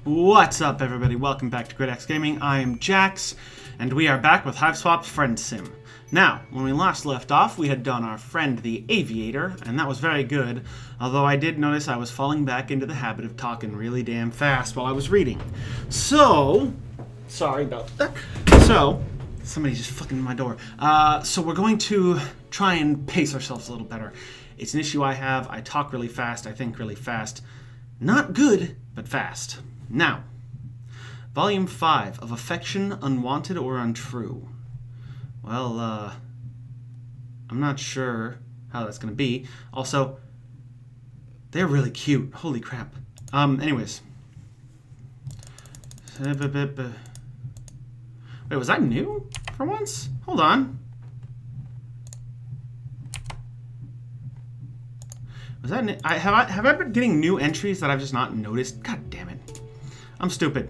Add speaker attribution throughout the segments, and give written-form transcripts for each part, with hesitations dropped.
Speaker 1: What's up, everybody? Welcome back to Greataxe Gaming. I am Jax, and we are back with Hiveswap's Friendsim. Now, when we last left off, we had done our friend the Aviator, and that was very good, although I did notice I was falling back into the habit of talking really damn fast while I was reading. So, sorry about that. So, somebody's just fucking my door. So we're going to try and pace ourselves a little better. It's an issue I have. I talk really fast. I think really fast. Not good, but fast. Now, Volume 5 of Affection, Unwanted or Untrue. Well, I'm not sure how that's going to be. Also, they're really cute. Holy crap. Anyways. Wait, was that new for once? Hold on. Was that new? Have I been getting new entries that I've just not noticed? God damn it. I'm stupid.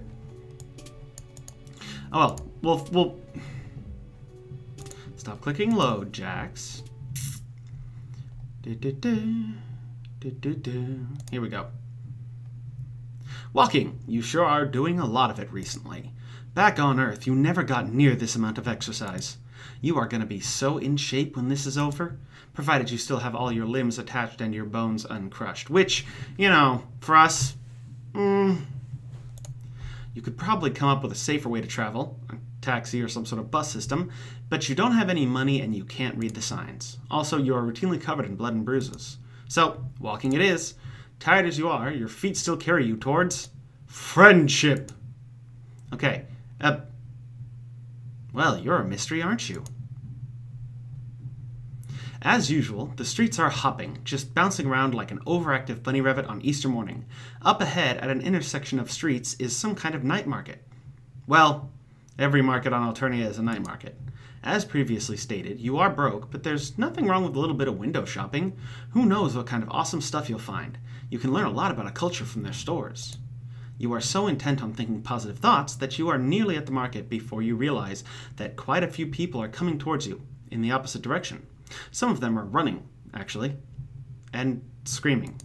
Speaker 1: Oh well, we'll stop clicking load, Jax. Here we go. Walking. You sure are doing a lot of it recently. Back on Earth, you never got near this amount of exercise. You are going to be so in shape when this is over, provided you still have all your limbs attached and your bones uncrushed. Which, you know, for us, you could probably come up with a safer way to travel, a taxi or some sort of bus system, but you don't have any money and you can't read the signs. Also, you are routinely covered in blood and bruises. So, walking it is. Tired as you are, your feet still carry you towards friendship. Okay, well, you're a mystery, aren't you? As usual, the streets are hopping, just bouncing around like an overactive bunny rabbit on Easter morning. Up ahead, at an intersection of streets, is some kind of night market. Well, every market on Alternia is a night market. As previously stated, you are broke, but there's nothing wrong with a little bit of window shopping. Who knows what kind of awesome stuff you'll find. You can learn a lot about a culture from their stores. You are so intent on thinking positive thoughts that you are nearly at the market before you realize that quite a few people are coming towards you, in the opposite direction. Some of them are running, actually, and screaming.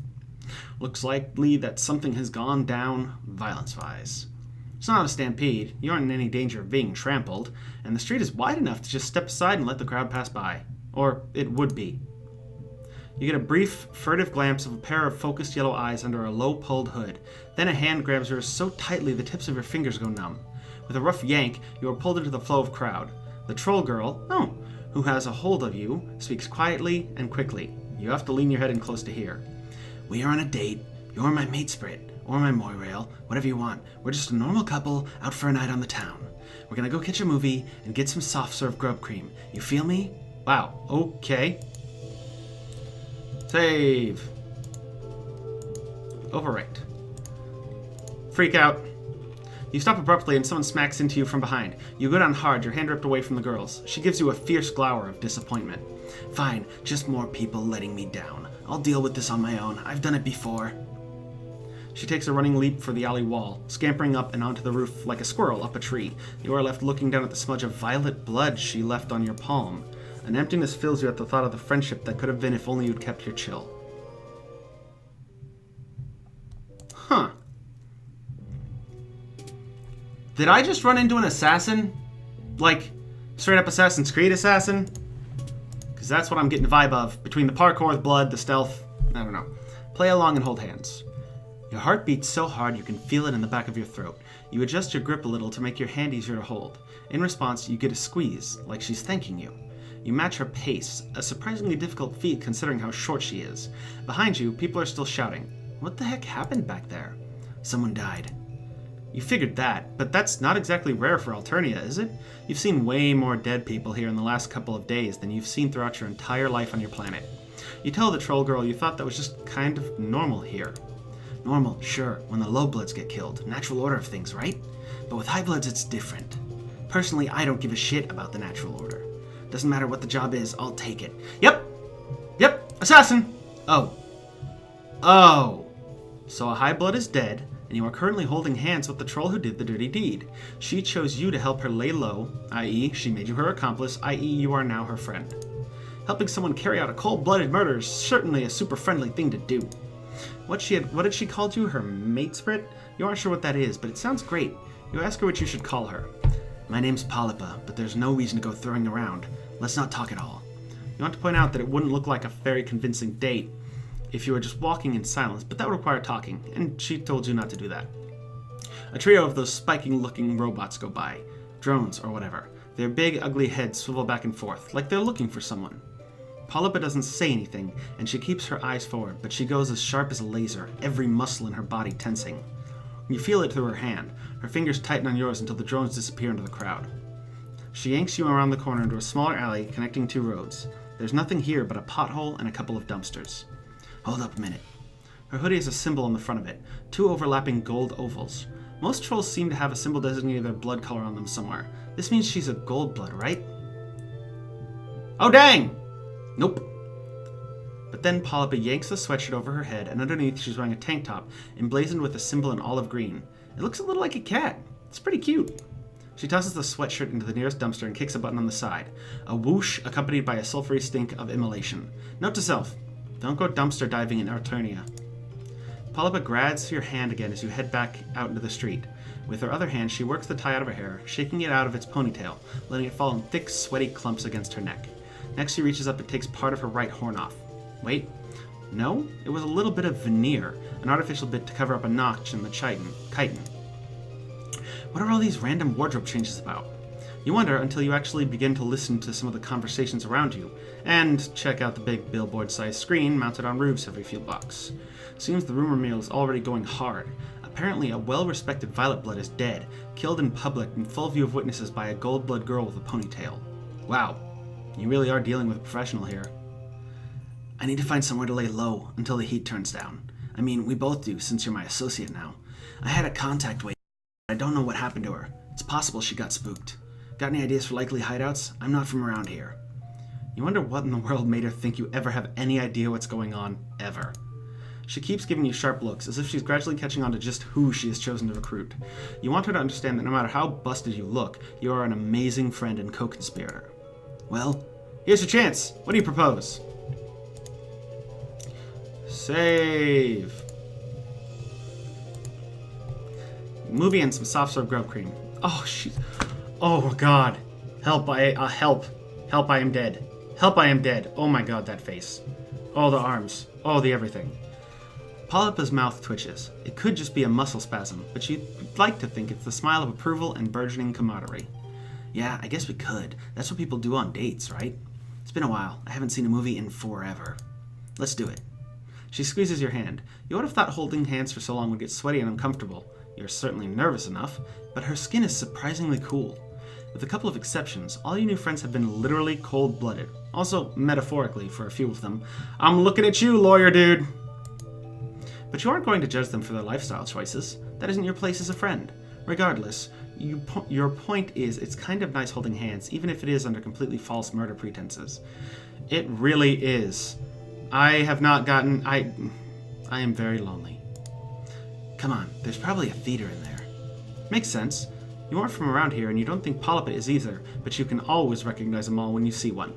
Speaker 1: Looks likely that something has gone down violence-wise. It's not a stampede, you aren't in any danger of being trampled, and the street is wide enough to just step aside and let the crowd pass by. Or it would be. You get a brief, furtive glance of a pair of focused yellow eyes under a low-pulled hood. Then a hand grabs yours so tightly the tips of your fingers go numb. With a rough yank, you are pulled into the flow of crowd. The troll girl, who has a hold of you, speaks quietly and quickly. You have to lean your head in close to hear. We are on a date. You're my mate Sprit, or my Moirail, whatever you want. We're just a normal couple out for a night on the town. We're gonna go catch a movie and get some soft-serve grub cream. You feel me? Wow, okay. Save. Overwrite. Freak out. You stop abruptly and someone smacks into you from behind. You go down hard, your hand ripped away from the girl's. She gives you a fierce glower of disappointment. Fine, just more people letting me down. I'll deal with this on my own. I've done it before. She takes a running leap for the alley wall, scampering up and onto the roof like a squirrel up a tree. You are left looking down at the smudge of violet blood she left on your palm. An emptiness fills you at the thought of the friendship that could have been if only you'd kept your chill. Huh. Did I just run into an assassin? Like, straight up Assassin's Creed assassin? Because that's what I'm getting the vibe of. Between the parkour, the blood, the stealth. I don't know. Play along and hold hands. Your heart beats so hard you can feel it in the back of your throat. You adjust your grip a little to make your hand easier to hold. In response, you get a squeeze, like she's thanking you. You match her pace, a surprisingly difficult feat considering how short she is. Behind you, people are still shouting. What the heck happened back there? Someone died. You figured that, but that's not exactly rare for Alternia, is it? You've seen way more dead people here in the last couple of days than you've seen throughout your entire life on your planet. You tell the troll girl you thought that was just kind of normal here. Normal, sure, when the low bloods get killed. Natural order of things, right? But with high bloods, it's different. Personally, I don't give a shit about the natural order. Doesn't matter what the job is, I'll take it. Yep! Assassin! Oh. So a high blood is dead, and you are currently holding hands with the troll who did the dirty deed. She chose you to help her lay low, i.e. she made you her accomplice, i.e. you are now her friend. Helping someone carry out a cold-blooded murder is certainly a super friendly thing to do. What had she called you? Her matesprit? You aren't sure what that is, but it sounds great. You ask her what you should call her. My name's Polypa, but there's no reason to go throwing around. Let's not talk at all. You want to point out that it wouldn't look like a very convincing date if you were just walking in silence, but that would require talking, and she told you not to do that. A trio of those spiking-looking robots go by. Drones, or whatever. Their big, ugly heads swivel back and forth, like they're looking for someone. Polypa doesn't say anything, and she keeps her eyes forward, but she goes as sharp as a laser, every muscle in her body tensing. You feel it through her hand. Her fingers tighten on yours until the drones disappear into the crowd. She yanks you around the corner into a smaller alley connecting two roads. There's nothing here but a pothole and a couple of dumpsters. Hold up a minute. Her hoodie has a symbol on the front of it, two overlapping gold ovals. Most trolls seem to have a symbol designating their blood color on them somewhere. This means she's a gold blood, right? Oh dang! Nope. But then Polypa yanks the sweatshirt over her head, and underneath she's wearing a tank top, emblazoned with a symbol in olive green. It looks a little like a cat. It's pretty cute. She tosses the sweatshirt into the nearest dumpster and kicks a button on the side. A whoosh accompanied by a sulfury stink of immolation. Note to self, don't go dumpster diving in Arternia. Polypa grabs your hand again as you head back out into the street. With her other hand, she works the tie out of her hair, shaking it out of its ponytail, letting it fall in thick, sweaty clumps against her neck. Next, she reaches up and takes part of her right horn off. Wait. No, it was a little bit of veneer, an artificial bit to cover up a notch in the chitin. What are all these random wardrobe changes about? You wonder until you actually begin to listen to some of the conversations around you, and check out the big billboard-sized screen mounted on roofs every few blocks. Seems the rumor mill is already going hard. Apparently, a well-respected Violet Blood is dead, killed in public in full view of witnesses by a gold blood girl with a ponytail. Wow, you really are dealing with a professional here. I need to find somewhere to lay low until the heat turns down. I mean, we both do, since you're my associate now. I had a contact wait. I don't know what happened to her. It's possible she got spooked. Got any ideas for likely hideouts? I'm not from around here. You wonder what in the world made her think you ever have any idea what's going on, ever. She keeps giving you sharp looks, as if she's gradually catching on to just who she has chosen to recruit. You want her to understand that no matter how busted you look, you are an amazing friend and co-conspirator. Well, here's your chance. What do you propose? Save. Movie and some soft serve grub cream. Oh, shit. Oh, God. Help, help. Help, I am dead. Help, I am dead. Oh, my God, that face. Oh, the arms. Oh, the everything. Polypa's mouth twitches. It could just be a muscle spasm, but you'd like to think it's the smile of approval and burgeoning camaraderie. Yeah, I guess we could. That's what people do on dates, right? It's been a while. I haven't seen a movie in forever. Let's do it. She squeezes your hand. You would have thought holding hands for so long would get sweaty and uncomfortable. You're certainly nervous enough, but her skin is surprisingly cool. With a couple of exceptions, all your new friends have been literally cold-blooded. Also, metaphorically, for a few of them. I'm looking at you, lawyer dude! But you aren't going to judge them for their lifestyle choices. That isn't your place as a friend. Regardless, your point is it's kind of nice holding hands, even if it is under completely false murder pretenses. It really is. I have not gotten... I am very lonely. Come on, there's probably a theater in there. Makes sense. You aren't from around here, and you don't think Polypa is either, but you can always recognize a mall when you see one.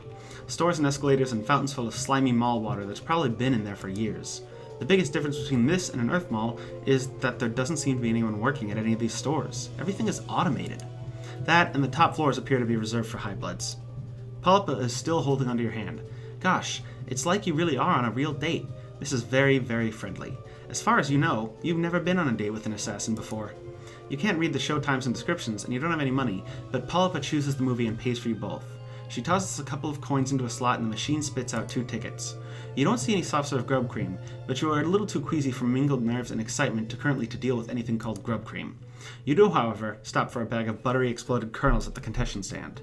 Speaker 1: Stores and escalators and fountains full of slimy mall water that's probably been in there for years. The biggest difference between this and an Earth Mall is that there doesn't seem to be anyone working at any of these stores. Everything is automated. That and the top floors appear to be reserved for high bloods. Polypa is still holding onto your hand. Gosh, it's like you really are on a real date. This is very, very friendly. As far as you know, you've never been on a date with an assassin before. You can't read the show times and descriptions, and you don't have any money, but Polypa chooses the movie and pays for you both. She tosses a couple of coins into a slot and the machine spits out 2 tickets. You don't see any soft serve grub cream, but you are a little too queasy from mingled nerves and excitement to deal with anything called grub cream. You do, however, stop for a bag of buttery exploded kernels at the concession stand.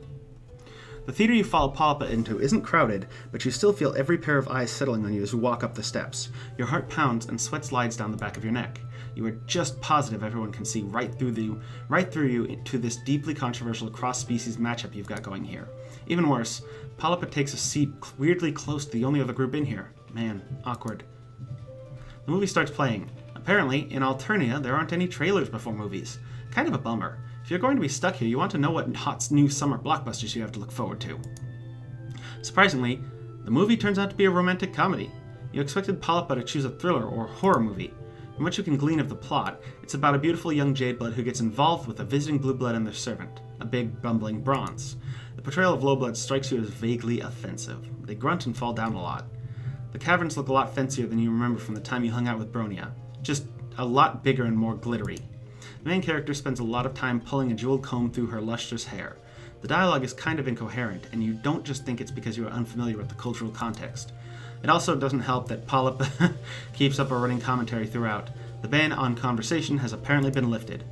Speaker 1: The theater you follow Polypa into isn't crowded, but you still feel every pair of eyes settling on you as you walk up the steps. Your heart pounds and sweat slides down the back of your neck. You are just positive everyone can see right through you into this deeply controversial cross-species matchup you've got going here. Even worse, Polypa takes a seat weirdly close to the only other group in here. Man, awkward. The movie starts playing. Apparently, in Alternia, there aren't any trailers before movies. Kind of a bummer. If you're going to be stuck here, you want to know what hot new summer blockbusters you have to look forward to. Surprisingly, the movie turns out to be a romantic comedy. You expected Polypa to choose a thriller or horror movie. From what you can glean of the plot, it's about a beautiful young Jadeblood who gets involved with a visiting Blueblood and their servant, a big, bumbling Bronze. The portrayal of Lowblood strikes you as vaguely offensive. They grunt and fall down a lot. The caverns look a lot fancier than you remember from the time you hung out with Bronia, just a lot bigger and more glittery. The main character spends a lot of time pulling a jeweled comb through her lustrous hair. The dialogue is kind of incoherent, and you don't just think it's because you are unfamiliar with the cultural context. It also doesn't help that Polypa keeps up a running commentary throughout. The ban on conversation has apparently been lifted.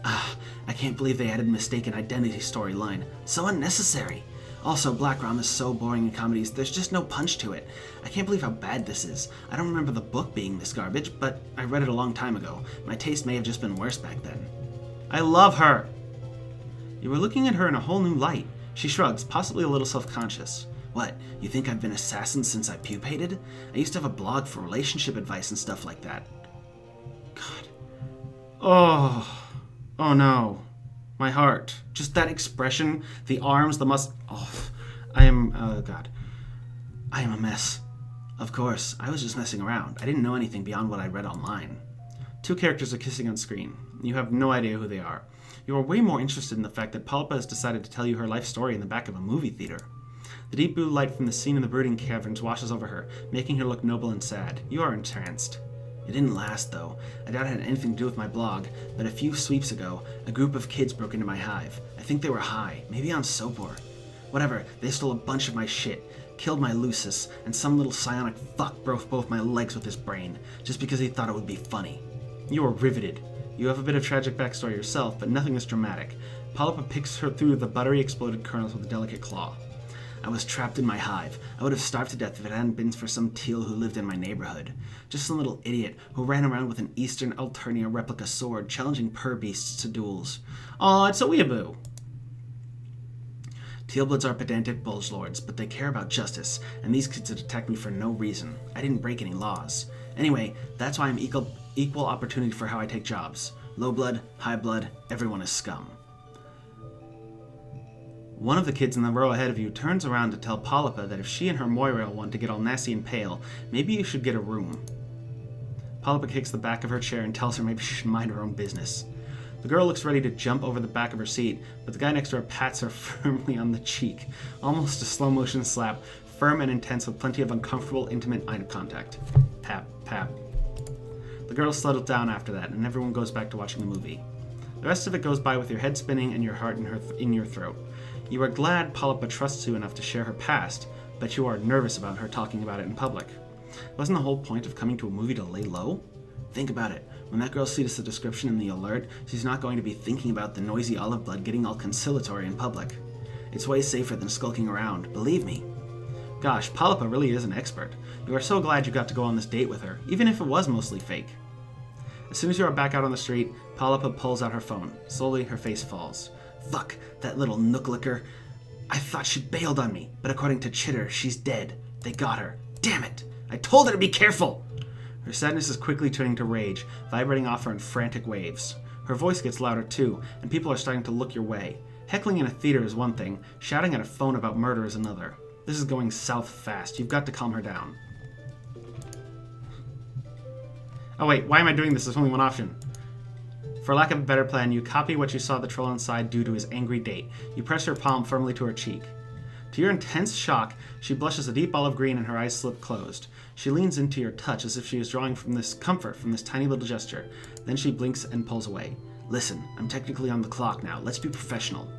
Speaker 1: I can't believe they added mistaken identity storyline. So unnecessary. Also, Black Rom is so boring in comedies, there's just no punch to it. I can't believe how bad this is. I don't remember the book being this garbage, but I read it a long time ago. My taste may have just been worse back then. I love her! You were looking at her in a whole new light. She shrugs, possibly a little self-conscious. What, you think I've been assassin since I pupated? I used to have a blog for relationship advice and stuff like that. God. Oh no. My heart. Just that expression, the arms, the I am a mess. Of course, I was just messing around. I didn't know anything beyond what I read online. Two characters are kissing on screen. You have no idea who they are. You are way more interested in the fact that Polypa has decided to tell you her life story in the back of a movie theater. The deep blue light from the scene in the brooding caverns washes over her, making her look noble and sad. You are entranced. It didn't last, though. I doubt it had anything to do with my blog, but a few sweeps ago, a group of kids broke into my hive. I think they were high, maybe on Sopor. Whatever, they stole a bunch of my shit, killed my Lucis, and some little psionic fuck broke both my legs with his brain, just because he thought it would be funny. You are riveted. You have a bit of tragic backstory yourself, but nothing as dramatic. Polypa picks her through the buttery exploded kernels with a delicate claw. I was trapped in my hive. I would have starved to death if it hadn't been for some teal who lived in my neighborhood. Just some little idiot who ran around with an Eastern Alternia replica sword, challenging pur-beasts to duels. Aw, it's a weeaboo. Tealbloods are pedantic bulge lords, but they care about justice, and these kids had attacked me for no reason. I didn't break any laws. Anyway, that's why I'm equal opportunity for how I take jobs. Low blood, high blood, everyone is scum. One of the kids in the row ahead of you turns around to tell Polypa that if she and her Moira want to get all nasty and pale, maybe you should get a room. Polypa kicks the back of her chair and tells her maybe she should mind her own business. The girl looks ready to jump over the back of her seat, but the guy next to her pats her firmly on the cheek, almost a slow-motion slap, firm and intense with plenty of uncomfortable, intimate eye contact. Pap, pap. The girl settles down after that, and everyone goes back to watching the movie. The rest of it goes by with your head spinning and your heart in your throat. You are glad Polypa trusts you enough to share her past, but you are nervous about her talking about it in public. Wasn't the whole point of coming to a movie to lay low? Think about it. When that girl sees the description in the alert, she's not going to be thinking about the noisy olive blood getting all conciliatory in public. It's way safer than skulking around, believe me. Gosh, Polypa really is an expert. You are so glad you got to go on this date with her, even if it was mostly fake. As soon as you are back out on the street, Polypa pulls out her phone. Slowly, her face falls. Fuck, that little nook-licker. I thought she bailed on me, but according to Chitter, she's dead. They got her. Damn it! I told her to be careful! Her sadness is quickly turning to rage, vibrating off her in frantic waves. Her voice gets louder too, and people are starting to look your way. Heckling in a theater is one thing, shouting at a phone about murder is another. This is going south fast. You've got to calm her down. Oh wait, why am I doing this? There's only one option. For lack of a better plan, you copy what you saw the troll inside do to his angry date. You press her palm firmly to her cheek. To your intense shock, she blushes a deep olive green and her eyes slip closed. She leans into your touch as if she is drawing from this comfort from this tiny little gesture. Then she blinks and pulls away. Listen, I'm technically on the clock now. Let's be professional.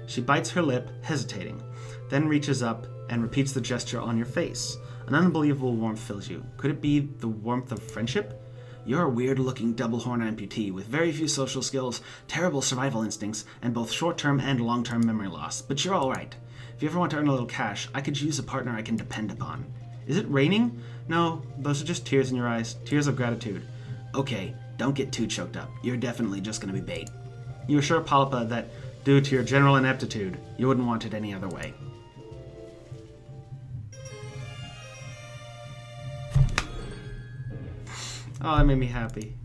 Speaker 1: She bites her lip, hesitating, then reaches up and repeats the gesture on your face. An unbelievable warmth fills you. Could it be the warmth of friendship? You're a weird-looking double-horn amputee with very few social skills, terrible survival instincts, and both short-term and long-term memory loss, but you're all right. If you ever want to earn a little cash, I could use a partner I can depend upon. Is it raining? No, those are just tears in your eyes, tears of gratitude. Okay, don't get too choked up. You're definitely just going to be bait. You assure Polypa that, due to your general ineptitude, you wouldn't want it any other way. Oh, that made me happy.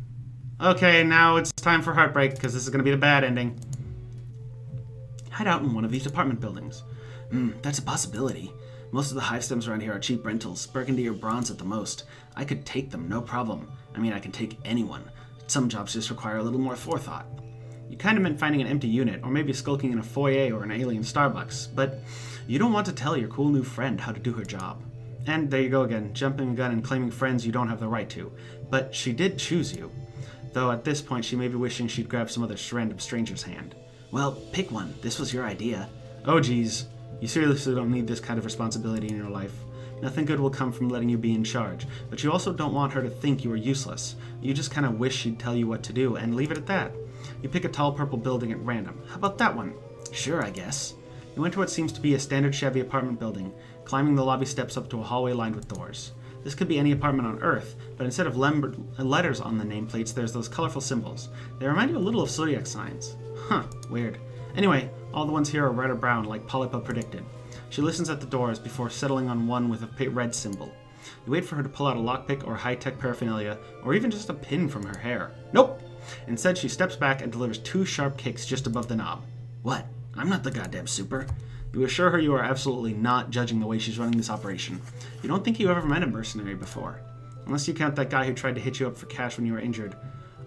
Speaker 1: Okay, now it's time for heartbreak, because this is going to be the bad ending. Hide out in one of these apartment buildings. That's a possibility. Most of the hive stems around here are cheap rentals, burgundy or bronze at the most. I could take them, no problem. I mean, I can take anyone. Some jobs just require a little more forethought. You kind of meant finding an empty unit, or maybe skulking in a foyer or an alien Starbucks, but you don't want to tell your cool new friend how to do her job. And there you go again, jumping the gun and claiming friends you don't have the right to. But she did choose you. Though at this point she may be wishing she'd grab some other random stranger's hand. Well, pick one. This was your idea. Oh geez. You seriously don't need this kind of responsibility in your life. Nothing good will come from letting you be in charge, but you also don't want her to think you are useless. You just kind of wish she'd tell you what to do, and leave it at that. You pick a tall purple building at random. How about that one? Sure, I guess. You enter what seems to be a standard Chevy apartment building, climbing the lobby steps up to a hallway lined with doors. This could be any apartment on Earth, but instead of letters on the nameplates, there's those colorful symbols. They remind you a little of zodiac signs. Huh, weird. Anyway, all the ones here are red or brown, like Polypa predicted. She listens at the doors before settling on one with a red symbol. You wait for her to pull out a lockpick or high-tech paraphernalia, or even just a pin from her hair. Nope! Instead, she steps back and delivers 2 sharp kicks just above the knob. What? I'm not the goddamn super. You assure her you are absolutely not judging the way she's running this operation. You don't think you ever met a mercenary before. Unless you count that guy who tried to hit you up for cash when you were injured.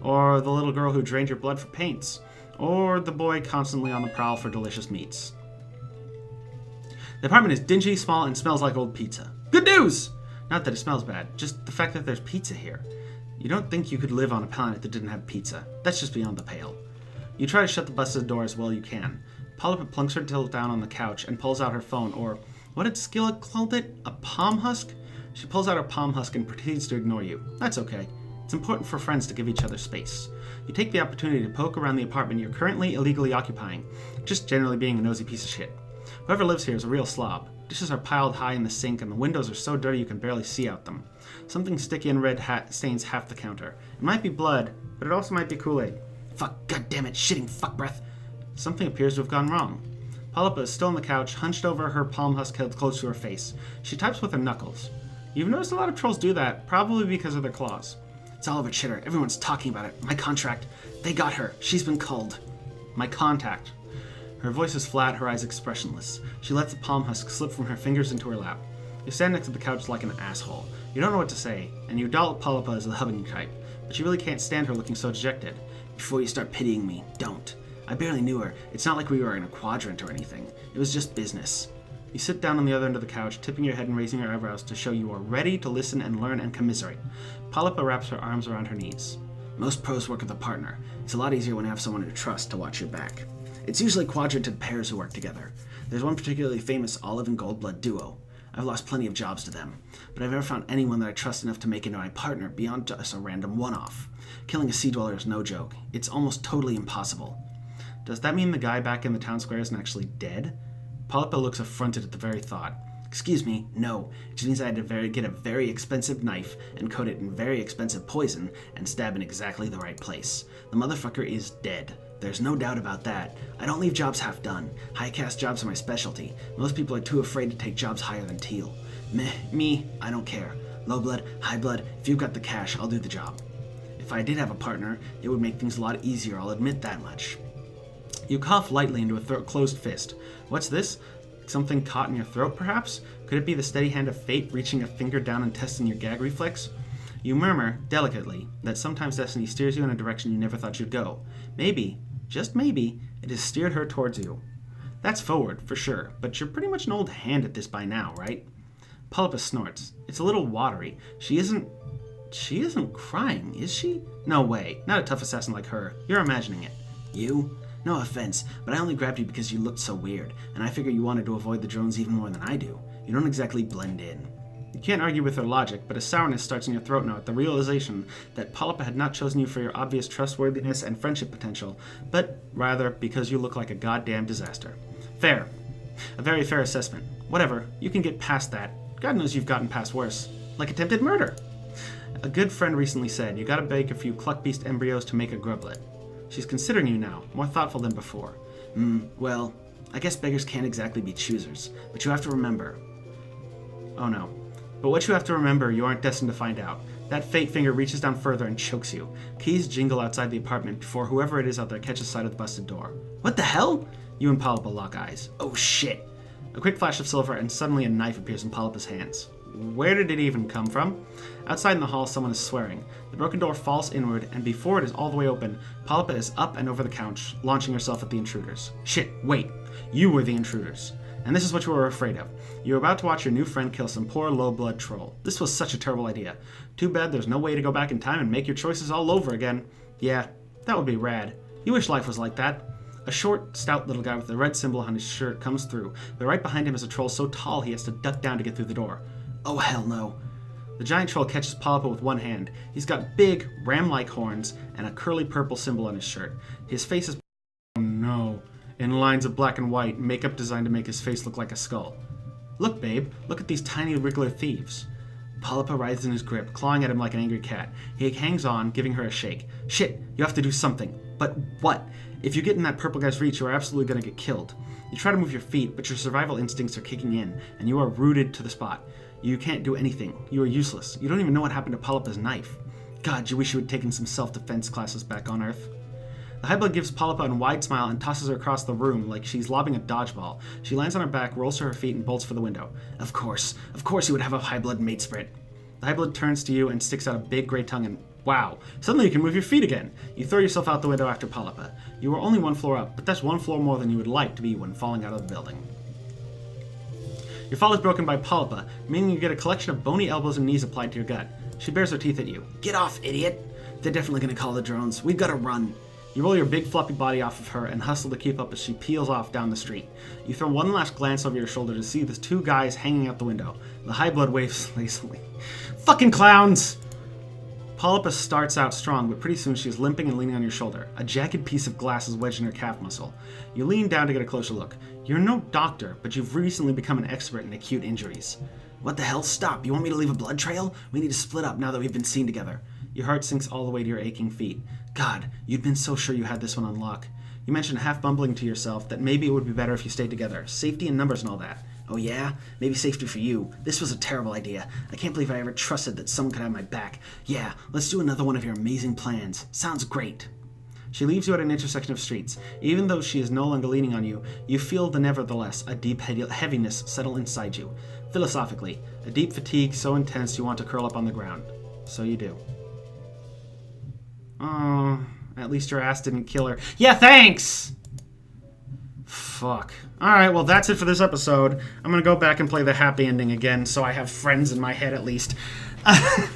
Speaker 1: Or the little girl who drained your blood for paints. Or the boy constantly on the prowl for delicious meats. The apartment is dingy, small, and smells like old pizza. Good news! Not that it smells bad, just the fact that there's pizza here. You don't think you could live on a planet that didn't have pizza. That's just beyond the pale. You try to shut the bus's door as well you can. Polypa plunks her tilt down on the couch and pulls out her phone, or what did Skillet called it? A palm husk? She pulls out her palm husk and proceeds to ignore you. That's okay. It's important for friends to give each other space. You take the opportunity to poke around the apartment you're currently illegally occupying, just generally being a nosy piece of shit. Whoever lives here is a real slob. Dishes are piled high in the sink and the windows are so dirty you can barely see out them. Something sticky and red stains half the counter. It might be blood, but it also might be Kool-Aid. Fuck, goddammit, shitting fuck breath. Something appears to have gone wrong. Polypa is still on the couch, hunched over, her palm husk held close to her face. She types with her knuckles. You've noticed a lot of trolls do that, probably because of their claws. It's all over Chitter. Everyone's talking about it. My contract. They got her. She's been culled. My contact. Her voice is flat, her eyes expressionless. She lets the palm husk slip from her fingers into her lap. You stand next to the couch like an asshole. You don't know what to say, and you doubt Polypa is the hugging type, but you really can't stand her looking so dejected. Before you start pitying me, don't. I barely knew her. It's not like we were in a quadrant or anything. It was just business. You sit down on the other end of the couch, tipping your head and raising your eyebrows to show you are ready to listen and learn and commiserate. Polypa wraps her arms around her knees. Most pros work with a partner. It's a lot easier when you have someone to trust to watch your back. It's usually quadranted pairs who work together. There's one particularly famous Olive and Goldblood duo. I've lost plenty of jobs to them, but I've never found anyone that I trust enough to make into my partner beyond just a random one-off. Killing a sea dweller is no joke. It's almost totally impossible. Does that mean the guy back in the town square isn't actually dead? Polypa looks affronted at the very thought. Excuse me, no. It just means I had to get a very expensive knife and coat it in very expensive poison and stab in exactly the right place. The motherfucker is dead. There's no doubt about that. I don't leave jobs half done. High caste jobs are my specialty. Most people are too afraid to take jobs higher than teal. Me, I don't care. Low blood, high blood, if you've got the cash, I'll do the job. If I did have a partner, it would make things a lot easier, I'll admit that much. You cough lightly into a closed fist. What's this? Something caught in your throat, perhaps? Could it be the steady hand of fate reaching a finger down and testing your gag reflex? You murmur, delicately, that sometimes destiny steers you in a direction you never thought you'd go. Maybe, just maybe, it has steered her towards you. That's forward, for sure, but you're pretty much an old hand at this by now, right? Polypa snorts. It's a little watery. She isn't crying, is she? No way. Not a tough assassin like her. You're imagining it. You? No offense, but I only grabbed you because you looked so weird, and I figure you wanted to avoid the drones even more than I do. You don't exactly blend in. You can't argue with her logic, but a sourness starts in your throat now at the realization that Polypa had not chosen you for your obvious trustworthiness and friendship potential, but rather because you look like a goddamn disaster. Fair. A very fair assessment. Whatever, you can get past that. God knows you've gotten past worse. Like attempted murder. A good friend recently said, you gotta bake a few cluck-beast embryos to make a grublet. She's considering you now, more thoughtful than before. Well, I guess beggars can't exactly be choosers, but you have to remember. Oh no. But what you have to remember, you aren't destined to find out. That fate finger reaches down further and chokes you. Keys jingle outside the apartment before whoever it is out there catches sight of the busted door. What the hell? You and Polypa lock eyes. Oh shit. A quick flash of silver and suddenly a knife appears in Polypa's hands. Where did it even come from? Outside in the hall, someone is swearing. The broken door falls inward, and before it is all the way open, Polypa is up and over the couch, launching herself at the intruders. Shit, wait. You were the intruders. And this is what you were afraid of. You were about to watch your new friend kill some poor low-blood troll. This was such a terrible idea. Too bad there's no way to go back in time and make your choices all over again. Yeah, that would be rad. You wish life was like that. A short, stout little guy with a red symbol on his shirt comes through, but right behind him is a troll so tall he has to duck down to get through the door. Oh, hell no. The giant troll catches Polypa with one hand. He's got big, ram-like horns and a curly purple symbol on his shirt. His face is... Oh no. In lines of black and white, makeup designed to make his face look like a skull. Look, babe. Look at these tiny wriggler thieves. Polypa writhes in his grip, clawing at him like an angry cat. He hangs on, giving her a shake. Shit, you have to do something. But what? If you get in that purple guy's reach, you are absolutely going to get killed. You try to move your feet, but your survival instincts are kicking in, and you are rooted to the spot. You can't do anything. You are useless. You don't even know what happened to Polypa's knife. God, you wish you had taken some self-defense classes back on Earth. The Highblood gives Polypa a wide smile and tosses her across the room like she's lobbing a dodgeball. She lands on her back, rolls to her feet, and bolts for the window. Of course you would have a Highblood mate sprint. The Highblood turns to you and sticks out a big gray tongue and wow, suddenly you can move your feet again. You throw yourself out the window after Polypa. You are only one floor up, but that's one floor more than you would like to be when falling out of the building. Your fall is broken by Polypa, meaning you get a collection of bony elbows and knees applied to your gut. She bares her teeth at you. Get off, idiot! They're definitely gonna call the drones. We've gotta run. You roll your big floppy body off of her and hustle to keep up as she peels off down the street. You throw one last glance over your shoulder to see the two guys hanging out the window. The Highblood waves lazily. Fucking clowns! Polypa starts out strong, but pretty soon she is limping and leaning on your shoulder. A jagged piece of glass is wedged in her calf muscle. You lean down to get a closer look. You're no doctor, but you've recently become an expert in acute injuries. What the hell? Stop! You want me to leave a blood trail? We need to split up now that we've been seen together. Your heart sinks all the way to your aching feet. God, you'd been so sure you had this one on lock. You mentioned half bumbling to yourself that maybe it would be better if you stayed together. Safety in numbers and all that. Oh yeah? Maybe safety for you. This was a terrible idea. I can't believe I ever trusted that someone could have my back. Yeah, let's do another one of your amazing plans. Sounds great. She leaves you at an intersection of streets. Even though she is no longer leaning on you, you feel nevertheless a deep heaviness settle inside you. Philosophically, a deep fatigue so intense you want to curl up on the ground. So you do. Oh, at least your ass didn't kill her. Yeah, thanks! Fuck. Alright, well that's it for this episode. I'm gonna go back and play the happy ending again so I have friends in my head at least.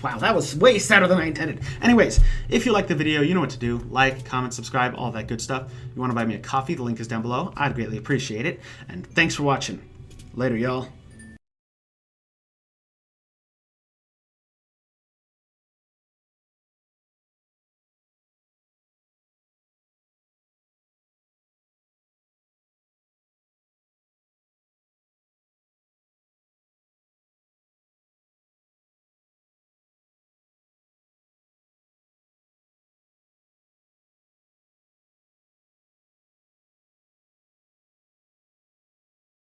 Speaker 1: Wow, that was way sadder than I intended. Anyways, if you liked the video, you know what to do. Like, comment, subscribe, all that good stuff. You want to buy me a coffee, the link is down below. I'd greatly appreciate it. And thanks for watching. Later, y'all.